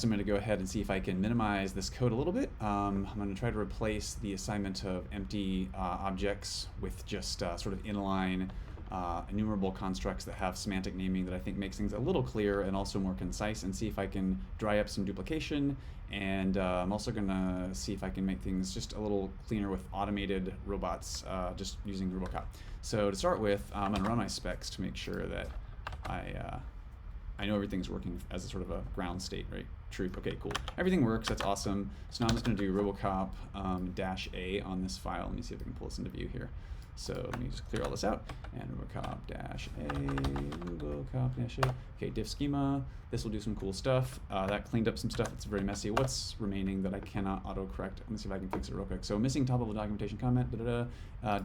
I'm going to go ahead and see if I can minimize this code a little bit. I'm going to try to replace the assignment of empty objects with just sort of inline enumerable constructs that have semantic naming that I think makes things a little clearer and also more concise, and see if I can dry up some duplication. And I'm also going to see if I can make things just a little cleaner with automated robots, just using RoboCop. So to start with, I'm going to run my specs to make sure that I know everything's working as a sort of a ground state, right? Truth. Okay, cool. Everything works. That's awesome. So now I'm just going to do RoboCop -a on this file. Let me see if I can pull this into view here. So let me just clear all this out. And RoboCop -a, RoboCop -a. Okay, diff schema. This will do some cool stuff. That cleaned up some stuff that's very messy. What's remaining that I cannot autocorrect? Let me see if I can fix it real quick. So missing top level documentation comment,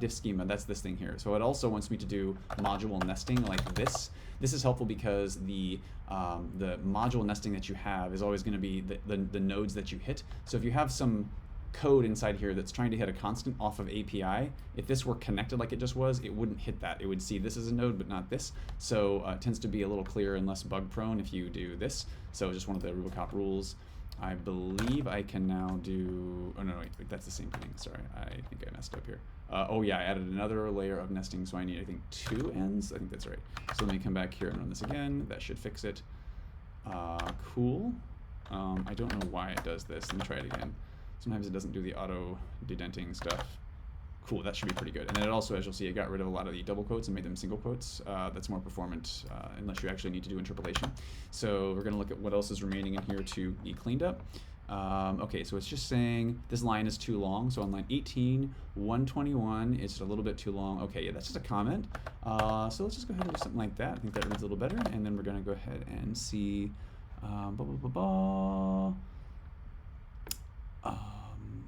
diff schema. That's this thing here. So it also wants me to do module nesting like this. This is helpful because the module nesting that you have is always going to be the nodes that you hit. So if you have some code inside here that's trying to hit a constant off of API, if this were connected like it just was, it wouldn't hit that. It would see this as a node but not this. So it tends to be a little clearer and less bug prone if you do this. So just one of the RoboCop rules. I believe I can now do, oh no, wait, that's the same thing. Sorry, I think I messed up here. Oh yeah, I added another layer of nesting, so I need, I think, 2 ends. I think that's right. So let me come back here and run this again. That should fix it. Cool. I don't know why it does this. Let me try it again. Sometimes it doesn't do the auto dedenting stuff. Cool, that should be pretty good. And then it also, as you'll see, it got rid of a lot of the double quotes and made them single quotes. That's more performant unless you actually need to do interpolation. So we're going to look at what else is remaining in here to be cleaned up. Okay, so it's just saying this line is too long. So on line 18, 121, it's just a little bit too long. Okay, yeah, that's just a comment. So let's just go ahead and do something like that. I think that reads a little better. And then we're going to go ahead and see.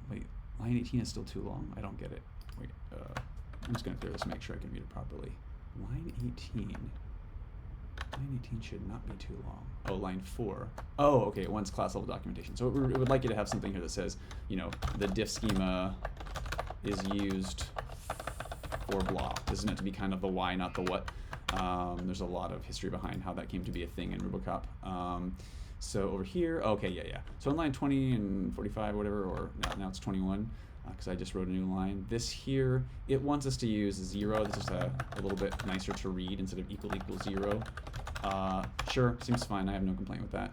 Wait, line 18 is still too long? I don't get it. Wait, I'm just going to clear this to make sure I can read it properly. Line 18. Line 18 should not be too long. Oh, line 4. Oh, okay, it wants class level documentation. So it would like you to have something here that says, you know, the diff schema is used for blah. This is meant to be kind of the why, not the what. There's a lot of history behind how that came to be a thing in RoboCop. So over here, okay, yeah. So on line 20 and 45, whatever, or now it's 21, because I just wrote a new line. This here, it wants us to use 0. This is a little bit nicer to read instead of equal 0. Sure, seems fine. I have no complaint with that.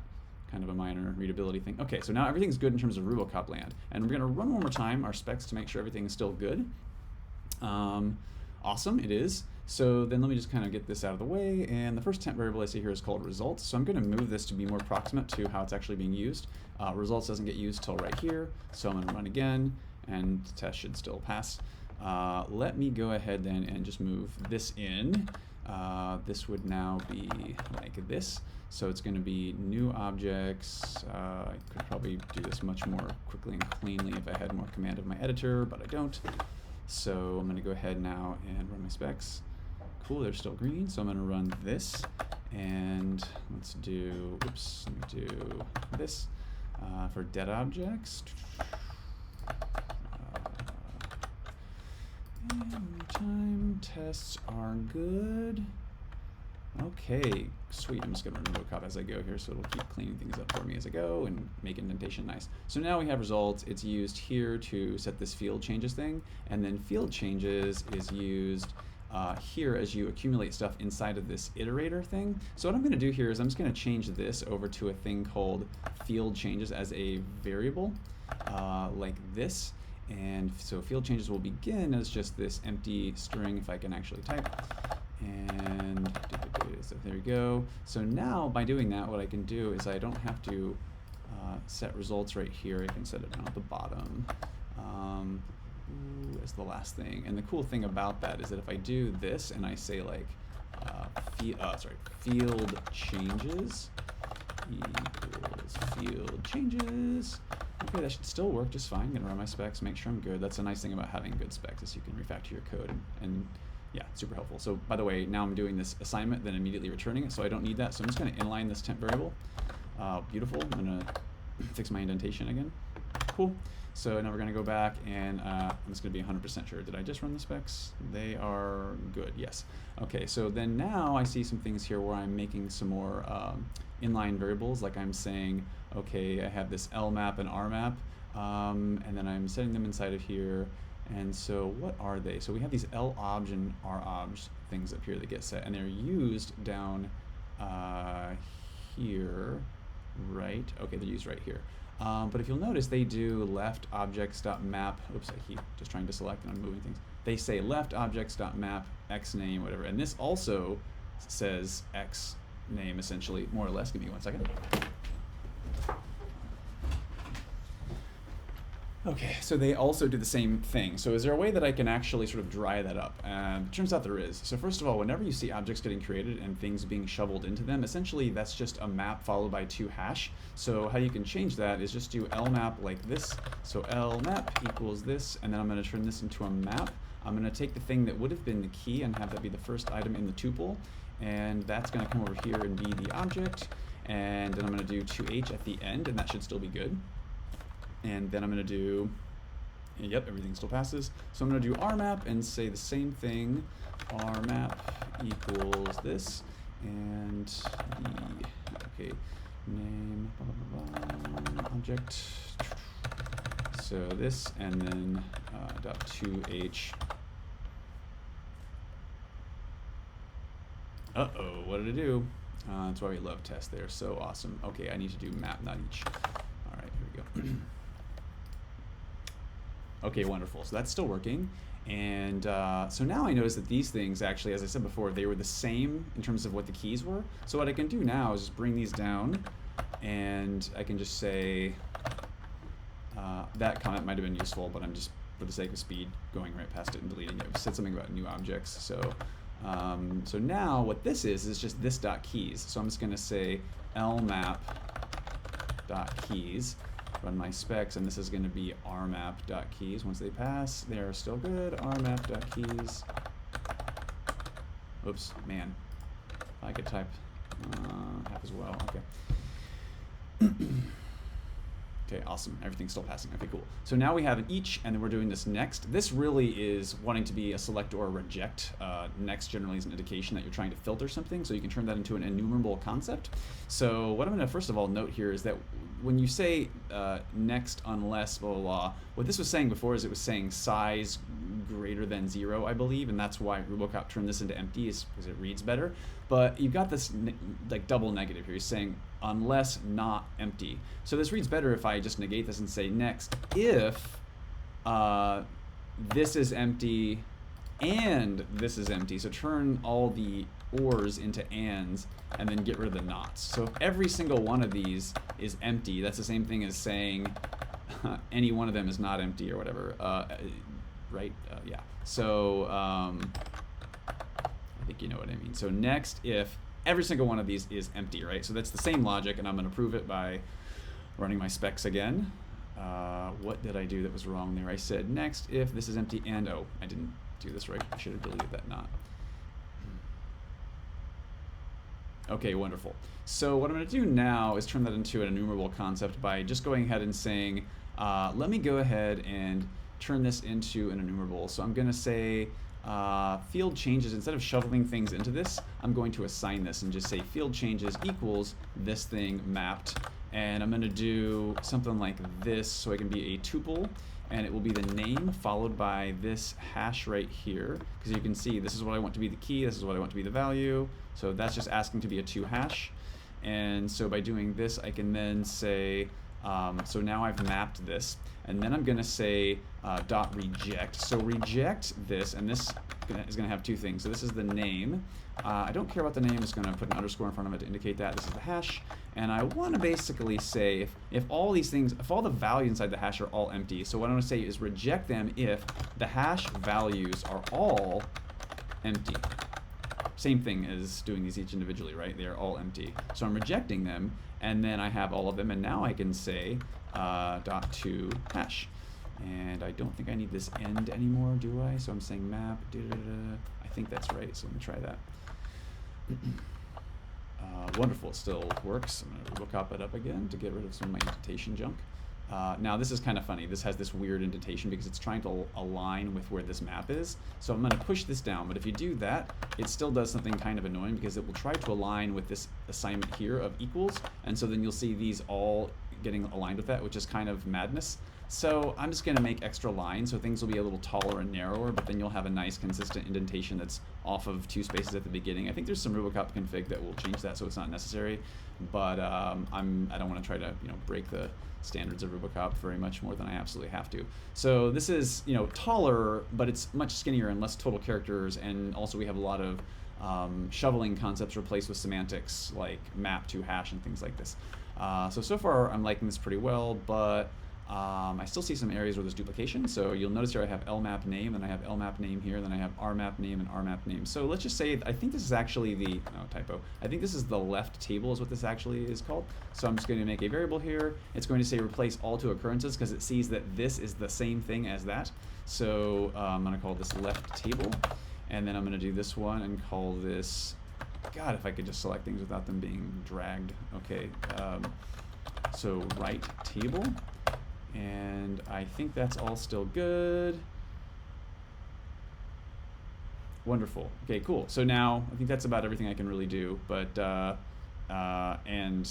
Kind of a minor readability thing. Okay, so now everything's good in terms of RoboCop land. And we're going to run one more time our specs to make sure everything is still good. Awesome, it is. So then let me just kind of get this out of the way, and the first temp variable I see here is called results. So I'm going to move this to be more proximate to how it's actually being used. Results doesn't get used till right here, so I'm going to run again, and the test should still pass. Let me go ahead then and just move this in. This would now be like this. So it's going to be new objects. I could probably do this much more quickly and cleanly if I had more command of my editor, but I don't. So I'm going to go ahead now and run my specs. Cool, they're still green, so I'm going to run this, and let's do, oops, let me do this for dead objects. And time tests are good. Okay, sweet. I'm just going to run RoboCop as I go here, so it'll keep cleaning things up for me as I go and make indentation nice. So now we have results. It's used here to set this field changes thing, and then field changes is used here as you accumulate stuff inside of this iterator thing. So what I'm going to do here is I'm just going to change this over to a thing called field changes as a variable, like this. And so field changes will begin as just this empty string, if I can actually type. And so there we go. So now by doing that, what I can do is I don't have to set results right here. I can set it down at the bottom as the last thing. And the cool thing about that is that if I do this and I say like field changes equals field changes. Okay, that should still work just fine. I'm gonna run my specs, make sure I'm good. That's a nice thing about having good specs is you can refactor your code and yeah, super helpful. So by the way, now I'm doing this assignment, then immediately returning it, so I don't need that. So I'm just gonna inline this temp variable. Beautiful, I'm gonna fix my indentation again. Cool. So now we're going to go back and I'm just going to be 100% sure. Did I just run the specs? They are good. Yes. Okay, so then now I see some things here where I'm making some more inline variables, like I'm saying, okay, I have this L map and R map, and then I'm setting them inside of here. And so what are they? So we have these L obj and R obj things up here that get set, and they're used down here, right? Okay, they're used right here. But if you'll notice, they do left objects.map. Oops, I keep just trying to select and I'm moving things. They say left objects.map x name, whatever. And this also says x name, essentially, more or less. Give me 1 second. Okay, so they also do the same thing. So is there a way that I can actually sort of dry that up? Turns out there is. So first of all, whenever you see objects getting created and things being shoveled into them, essentially that's just a map followed by 2 hash. So how you can change that is just do lmap like this. So lmap equals this, and then I'm going to turn this into a map. I'm going to take the thing that would have been the key and have that be the first item in the tuple, and that's going to come over here and be the object. And then I'm going to do 2h at the end, and that should still be good. And then I'm going to do, yep, everything still passes. So I'm going to do rmap and say the same thing. Rmap equals this, and the, okay, name, blah, blah, blah, object. So this, and then dot 2h. Uh-oh, what did it do? That's why we love test there. So awesome. Okay, I need to do map, not each. All right, here we go. Okay, wonderful. So that's still working. And so now I notice that these things actually, as I said before, they were the same in terms of what the keys were. So what I can do now is just bring these down, and I can just say, that comment might have been useful, but I'm just, for the sake of speed, going right past it and deleting it. It said something about new objects. So, so now what this is just this dot keys. So I'm just going to say lmap dot keys. Run my specs, and this is going to be rmap.keys. Once they pass, they're still good. rmap.keys. Oops, man. I could type half as well. Okay. Okay, awesome. Everything's still passing. Okay, cool. So now we have an each, and then we're doing this next. This really is wanting to be a select or a reject. Next generally is an indication that you're trying to filter something, so you can turn that into an enumerable concept. So what I'm going to first of all note here is that when you say next unless blah, blah, blah, what this was saying before is it was saying size greater than 0, I believe, and that's why Robocop turned this into empty, is because it reads better. But you've got this like double negative here. He's saying unless not empty. So this reads better if I just negate this and say next if this is empty and this is empty. So turn all the ors into ands and then get rid of the nots. So if every single one of these is empty, that's the same thing as saying any one of them is not empty or whatever, right? Yeah. So I think you know what I mean. So next if every single one of these is empty, right? So that's the same logic, and I'm going to prove it by running my specs again. What did I do that was wrong there? I said next if this is empty and, oh, I didn't do this right. I should have deleted that not. Okay, wonderful. So what I'm going to do now is turn that into an enumerable concept by just going ahead and saying, let me go ahead and turn this into an enumerable. So I'm going to say field changes, instead of shoveling things into this, I'm going to assign this and just say field changes equals this thing mapped. And I'm going to do something like this so it can be a tuple, and it will be the name followed by this hash right here, because you can see this is what I want to be the key, this is what I want to be the value. So that's just asking to be a 2 hash. And so by doing this, I can then say, so now I've mapped this, and then I'm going to say dot reject. So reject this, and this is going to have 2 things. So this is the name. I don't care about the name. I'm just going to put an underscore in front of it to indicate that. This is the hash. And I want to basically say if all these things, if all the values inside the hash are all empty, so what I'm going to say is reject them if the hash values are all empty. Same thing as doing these each individually, right? They are all empty. So I'm rejecting them, and then I have all of them, and now I can say dot to hash. And I don't think I need this end anymore, do I? So I'm saying map, I think that's right, so let me try that. Wonderful, it still works. I'm going to Robocop it up again to get rid of some of my indentation junk. Now this is kind of funny. This has this weird indentation because it's trying to align with where this map is. So I'm going to push this down, but if you do that, it still does something kind of annoying because it will try to align with this assignment here of equals, and so then you'll see these all getting aligned with that, which is kind of madness. So I'm just going to make extra lines so things will be a little taller and narrower, but then you'll have a nice consistent indentation that's off of 2 spaces at the beginning. I think there's some Rubocop config that will change that so it's not necessary, but I don't want to try to break the standards of Rubocop very much more than I absolutely have to. So this is taller, but it's much skinnier and less total characters, and also we have a lot of shoveling concepts replaced with semantics like map to hash and things like this. So far I'm liking this pretty well, but I still see some areas where there's duplication. So you'll notice here I have lmap name, then I have lmap name here, then I have rmap name and rmap name. So let's just say, I think this is actually the, typo, I think this is the left table is what this actually is called. So I'm just going to make a variable here. It's going to say replace all 2 occurrences because it sees that this is the same thing as that. So I'm going to call this left table. And then I'm going to do this one and call this, God, if I could just select things without them being dragged. Okay, so right table. And I think that's all still good. Wonderful. Okay, cool. So now I think that's about everything I can really do. But and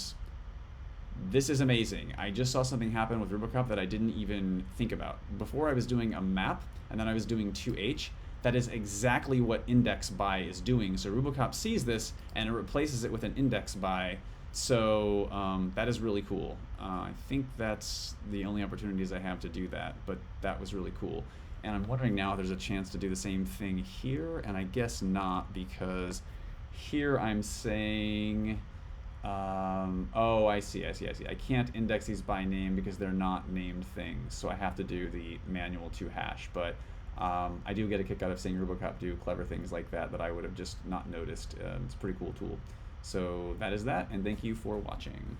this is amazing. I just saw something happen with Rubocop that I didn't even think about. Before I was doing a map, and then I was doing 2H. That is exactly what index by is doing. So Rubocop sees this and it replaces it with an index by. So that is really cool. I think that's the only opportunities I have to do that, but that was really cool. And I'm wondering now if there's a chance to do the same thing here, and I guess not, because here I'm saying, oh, I see. I can't index these by name because they're not named things, so I have to do the manual to hash. But I do get a kick out of seeing Rubocop do clever things like that I would have just not noticed. It's a pretty cool tool. So that is that, and thank you for watching.